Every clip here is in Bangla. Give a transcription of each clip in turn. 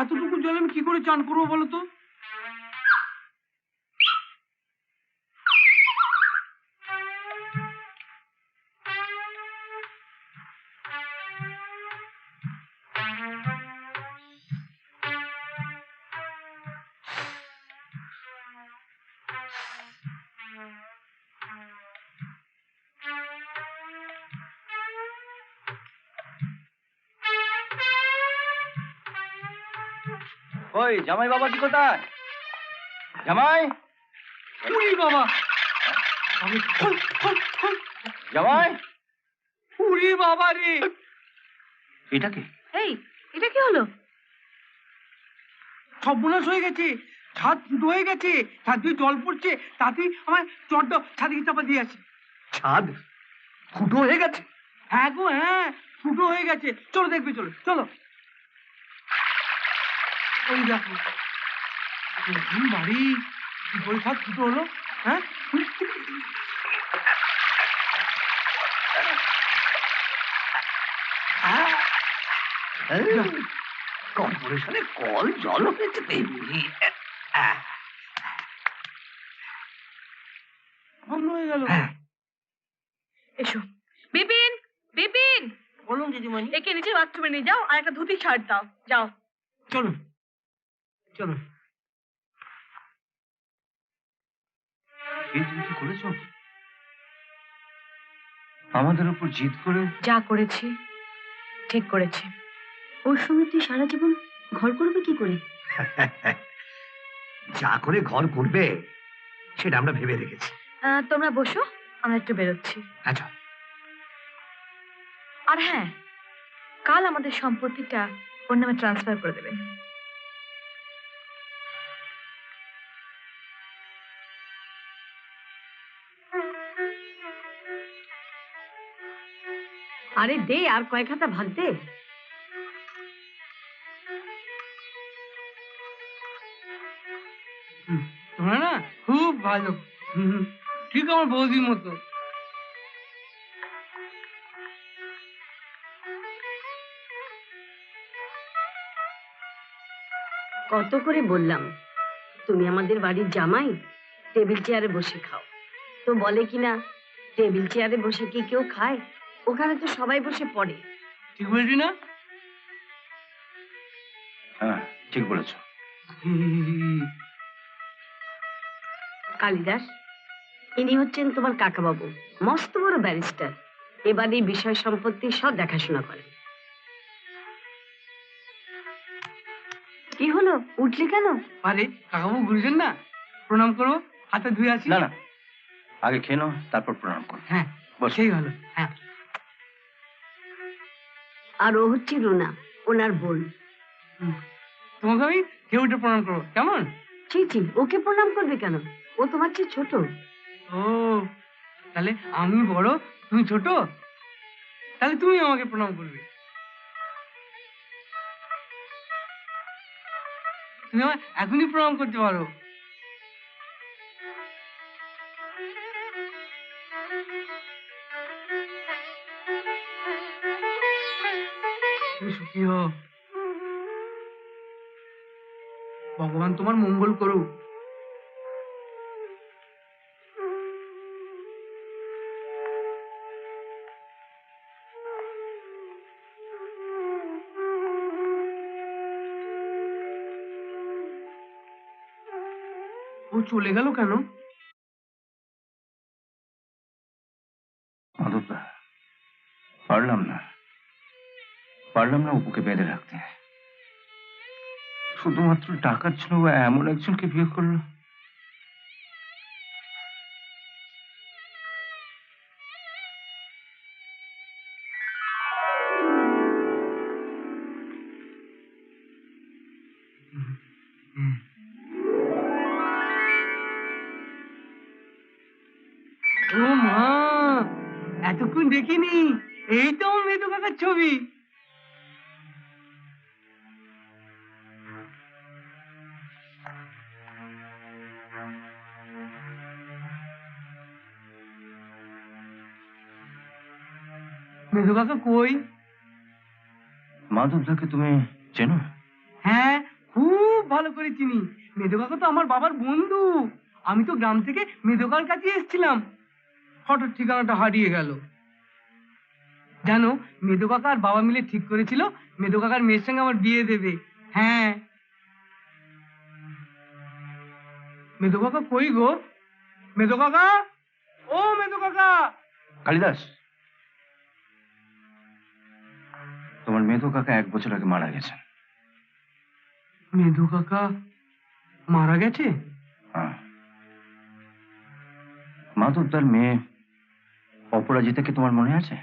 এতটুকু জলে আমি কি করে চান করবো বলো তো? ওই জামাই বাবা কি কোথায়? জামাই, উরি বাবা, জামাই, উরি বাবা রে! এটা কি? এই, এটা কি হলো? সর্বনাশ হয়ে গেছে, ছাদ ফুটো হয়ে গেছে, ছাদ দিয়ে জল পড়ছে, তাতেই আমার চটটা ছাদে চাপা দিয়ে আছে। ছাদ ফুটো হয়ে গেছে? হ্যাঁ গো হ্যাঁ, ফুটো হয়ে গেছে। চলো দেখবে, চলো চলো। ওই দেখো বাড়ি, কি করে ছাদ ফুটো হলো? হ্যাঁ, কর্পোরেশনে কল জল হয়েছে তেমনি বন্ধ হয়ে গেল। এসো। বিপিন, বিপিন, বলুন দিদিমণি। একে নিচে বাথরুমে নিয়ে যাও আর একটা ধুতি শার্ট দাও, যাও। চলো চলো। তুমি কি করেছো? আমাদের উপর জিদ করে? যা করেছি ঠিক করেছি। ওর সঙ্গে তুই সারা জীবন ঘর করবে কি করে? যা করে ঘর করবে সেটা আমরা ভেবে রেখেছি। তোমরা বসো, আমরা একটু বেরোচ্ছি। আচ্ছা। আর হ্যাঁ, কাল আমাদের সম্পত্তিটা ওর নামে ট্রান্সফার করে দেবেন। আরে দে, আর কয়েক হাতা ভাগ দে। তোমরা না খুব ভালো, ঠিক আমার বৌদির মতো। কত করে বললাম তুমি আমাদের বাড়ির জামাই, টেবিল চেয়ারে বসে খাও। তো বলে কিনা টেবিল চেয়ারে বসে কি কেউ খায়? ওখানে তো সবাই বসে পড়ে। ঠিক বলছি না? হ্যাঁ ঠিক বলেছো। কালিদাস, ইনি হচ্ছেন তোমার কাকাবাবু, মস্ত বড় ব্যারিস্টার। এবার এই বিষয় সম্পত্তি সব দেখাশোনা করেন। কি হলো, উঠলি কেন? আরে কাকাবু গুরুজন না, প্রণাম করো, হাতে ধুয়ে আসি। না না, আগে খেয়ে নাও, তারপর প্রণাম করো। হ্যাঁ সেই ভালো। হ্যাঁ। আর ও হচ্ছে রুনা, ওনার বোন। তোমাকে আমি কেউ উঠে প্রণাম করবো, কেমন? ছি ছি, ওকে প্রণাম করবে কেন? ও তোমার চেয়ে ছোট। ও তাহলে আমি বড়, তুমি ছোট, তাহলে তুমি আমাকে প্রণাম করবে। তুমি আমার এখনই প্রণাম করতে পারো। তুমি সুখী হও, ভগবান তোমার মঙ্গল করুক। ও চলে গেল কেন? মাধবদা, পারলাম না অপুকে বেঁধে রাখতে। শুধুমাত্র টাকার জন্য ও এমন একজনকে বিয়ে করলো। ও মা, এতক্ষণ দেখিনি, এই তো আমার মেদু কাকার ছবি। মেদু কাকা কই? মাধবদাকে তুমি চেনো? হ্যাঁ ভালো করে চিনি। মেধো কাকা তো আমার বাবার বন্ধু। আমি তো গ্রাম থেকে মেধো কাকার কাছে এসেছিলাম, হঠাৎ ঠিকানাটা হারিয়ে গেল। জানো, মেধো কাকা আর বাবা মিলে ঠিক করেছিল মেধো কাকার মেয়ের সঙ্গে আমার বিয়ে দেবে। হ্যাঁ। মেধো কাকা কই গো? মেধো কাকা, ও মেধো কাকা। কালিদাস, তোমার মেধো কাকা 1 বছর আগে মারা গেছেন। মেধো কাকা মারা গেছে? হ্যাঁ। মাধব তার মেয়ে অপরাজিতাকে তোমার মনে আছে?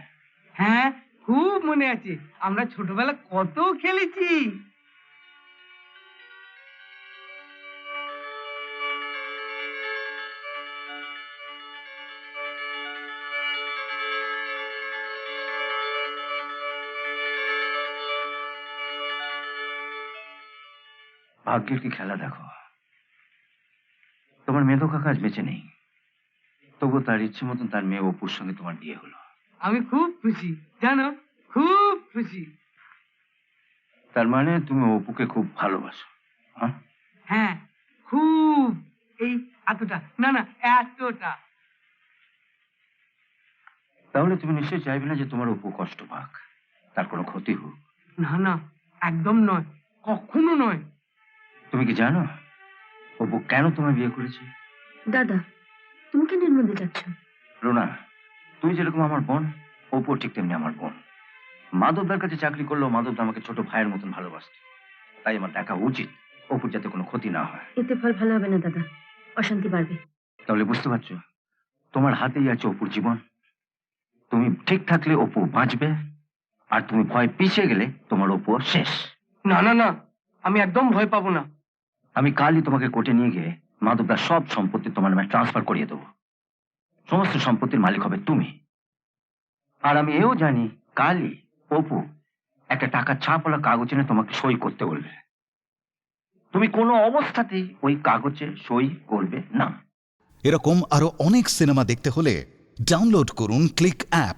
হ্যাঁ, খুব মনে আছে। আমরা ছোটবেলা কত খেলেছি। ভাগ্যের কি খেলা দেখো, তোমার মেধো কাকা আজ বেঁচে নেই, তবু তার ইচ্ছে মতন তার মেয়ে অপুর সঙ্গে তোমার বিয়ে হলো। আমি খুব খুশি, জানো, খুব খুশি। তার মানে তুমি অপুকে খুব ভালোবাসো? হ্যাঁ, হ্যাঁ, খুব। এই এতটা না, না এতটা। তাহলে তুমি নিশ্চয়ই চাইবে না যে তোমার অপু কষ্ট পাক, তার কোনো ক্ষতি হোক। না না, একদম নয়, কখনো নয়। তুমি কি জানো অপু কেন তোমায় বিয়ে করেছে? দাদা, তুমি কেন এর মধ্যে যাচ্ছ? রোনা, তুই যেরকম আমার বোন, অপু ঠিক তেমনি আমার বোন। মাধবদার কাছে চাকরি করলেও মাধবদা আমাকে ছোট ভাইয়ের মতন ভালোবাসত। তাই আমার দেখা উচিত অপুর যাতে কোনো ক্ষতি না হয়। এতে ফল ভালো হবে না দাদা, অশান্তি বাড়বে। তাহলে বুঝতে পারছো, তোমার হাতেই আছে অপুর জীবন। তুমি ঠিক থাকলে অপু বাঁচবে, আর তুমি ভয় পিছিয়ে গেলে তোমার অপু শেষ। না না না, আমি একদম ভয় পাবো না। আমি কালই তোমাকে কোর্টে নিয়ে গিয়ে মাধবদার সব সম্পত্তি তোমার নামে ট্রান্সফার করিয়ে দেবো। সমস্ত সম্পত্তির মালিক হবে তুমি। আর আমি এও জানি কালই অপু একটা টাকা ছাপওয়ালা কাগজ এনে তোমাকে সই করতে বলবে। তুমি কোনো অবস্থাতেই ওই কাগজে সই করবে না। এরকম আরো অনেক সিনেমা দেখতে হলে ডাউনলোড করুন ক্লিক অ্যাপ।